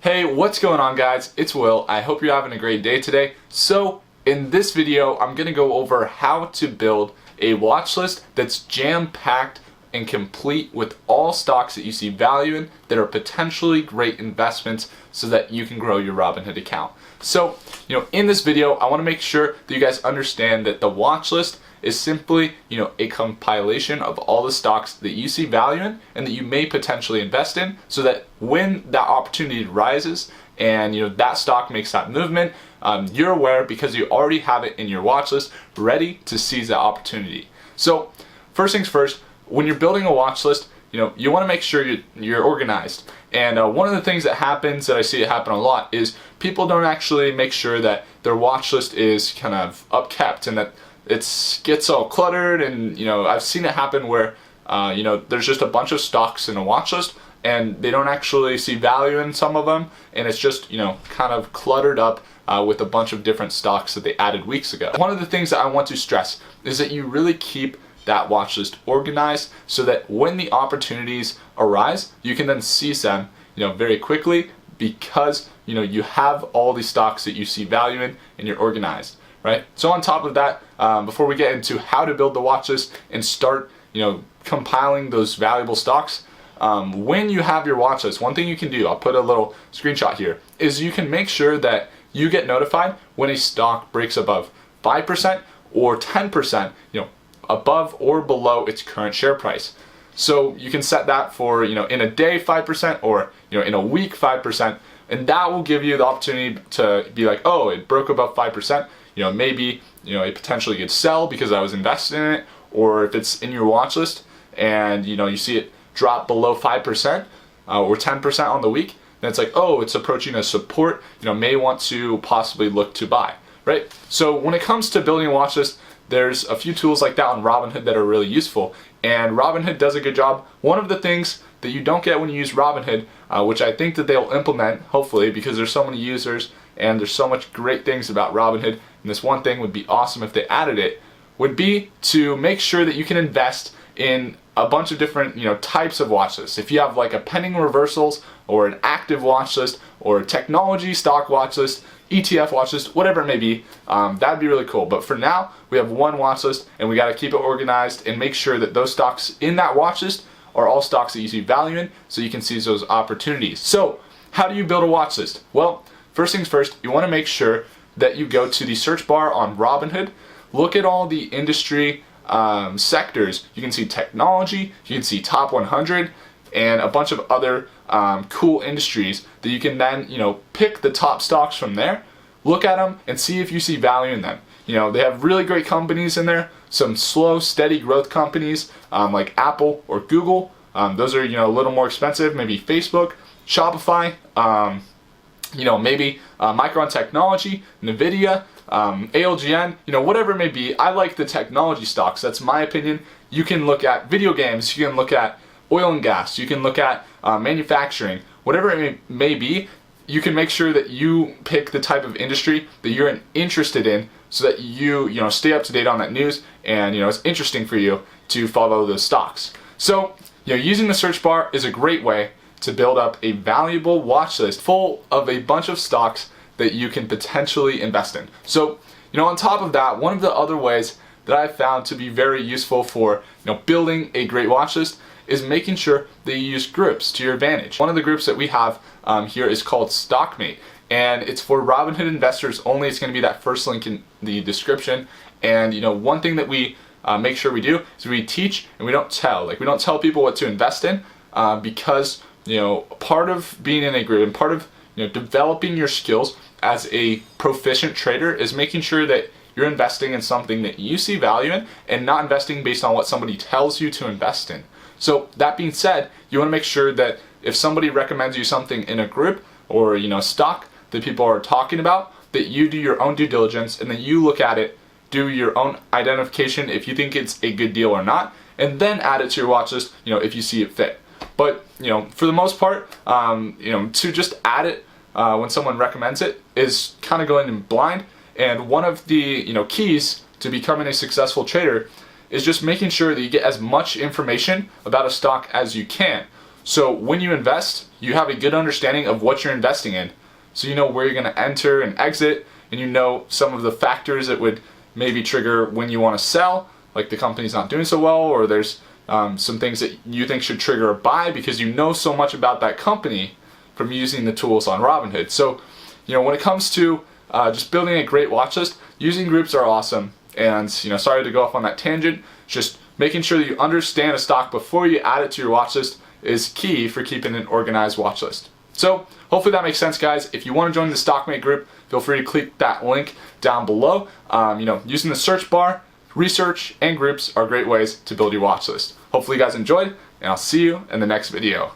Hey, what's going on guys? It's Will. I hope you're having a great day today. So in this video, I'm going to go over how to build a watch list that's jam-packed and complete with all stocks that you see value in that are potentially great investments so that you can grow your Robinhood account. So, in this video, I want to make sure that you guys understand that the watch list is simply, a compilation of all the stocks that you see value in and that you may potentially invest in, so that when that opportunity rises and that stock makes that movement, you're aware because you already have it in your watch list ready to seize that opportunity. So first things first, when you're building a watch list, you want to make sure you're organized. And one of the things that happens, that I see it happen a lot, is people don't actually make sure that their watch list is kind of upkept and that it gets all cluttered. And I've seen it happen where there's just a bunch of stocks in a watch list and they don't actually see value in some of them, and it's just kind of cluttered up with a bunch of different stocks that they added weeks ago. One of the things that I want to stress is that you really keep that watch list organized so that when the opportunities arise, you can then seize them very quickly, because you have all these stocks that you see value in and you're organized, right? So on top of that, before we get into how to build the watch list and start compiling those valuable stocks, when you have your watch list, one thing you can do, I'll put a little screenshot here, is you can make sure that you get notified when a stock breaks above 5% or 10%, above or below its current share price. So you can set that for, in a day 5% or, in a week 5%, and that will give you the opportunity to be like, oh, it broke above 5%, maybe, it potentially could sell because I was invested in it. Or if it's in your watch list and, you see it drop below 5% or 10% on the week, then it's like, oh, it's approaching a support, may want to possibly look to buy, right? So when it comes to building a watch list, there's a few tools like that on Robinhood that are really useful, and Robinhood does a good job. One of the things that you don't get when you use Robinhood, which I think that they'll implement, hopefully, because there's so many users and there's so much great things about Robinhood, and this one thing would be awesome if they added it, would be to make sure that you can invest in a bunch of different types of watch lists. If you have like a pending reversals or an active watch list or a technology stock watch list, ETF watch list, whatever it may be, that'd be really cool. But for now, we have one watch list and we got to keep it organized and make sure that those stocks in that watch list are all stocks that you see value in, so you can seize those opportunities. So how do you build a watch list? Well, first things first, you want to make sure that you go to the search bar on Robinhood, look at all the industry sectors. You can see technology, you can see top 100, and a bunch of other cool industries that you can then pick the top stocks from there, look at them and see if you see value in them. They have really great companies in there, some slow steady growth companies like Apple or Google. Those are a little more expensive, maybe Facebook, Shopify, maybe Micron Technology, Nvidia, ALGN, whatever it may be. I like the technology stocks. That's my opinion. You can look at video games, you can look at oil and gas, you can look at manufacturing, whatever it may be. You can make sure that you pick the type of industry that you're interested in, so that you stay up to date on that news, and it's interesting for you to follow those stocks. So using the search bar is a great way to build up a valuable watch list full of a bunch of stocks that you can potentially invest in. So on top of that, one of the other ways that I've found to be very useful for building a great watch list is making sure that you use groups to your advantage. One of the groups that we have here is called Stockmate, and it's for Robinhood investors only. It's going to be that first link in the description. And one thing that we make sure we do is we teach and we don't tell. Like, we don't tell people what to invest in, because part of being in a group and part of developing your skills as a proficient trader is making sure that you're investing in something that you see value in and not investing based on what somebody tells you to invest in. So that being said, you want to make sure that if somebody recommends you something in a group or stock that people are talking about, that you do your own due diligence and then you look at it, do your own identification if you think it's a good deal or not, and then add it to your watch list if you see it fit. But for the most part, to just add it when someone recommends it is kind of going in blind. And one of the keys to becoming a successful trader is just making sure that you get as much information about a stock as you can. So when you invest, you have a good understanding of what you're investing in. So you know where you're going to enter and exit, and you know some of the factors that would maybe trigger when you want to sell, like the company's not doing so well, or there's some things that you think should trigger a buy because you know so much about that company from using the tools on Robinhood. So, you know, when it comes to just building a great watch list, using groups are awesome. And, you know, sorry to go off on that tangent, just making sure that you understand a stock before you add it to your watch list is key for keeping an organized watch list. So hopefully that makes sense, guys. If you want to join the Stockmate group, feel free to click that link down below. You know, using the search bar, research and groups are great ways to build your watch list. Hopefully you guys enjoyed, and I'll see you in the next video.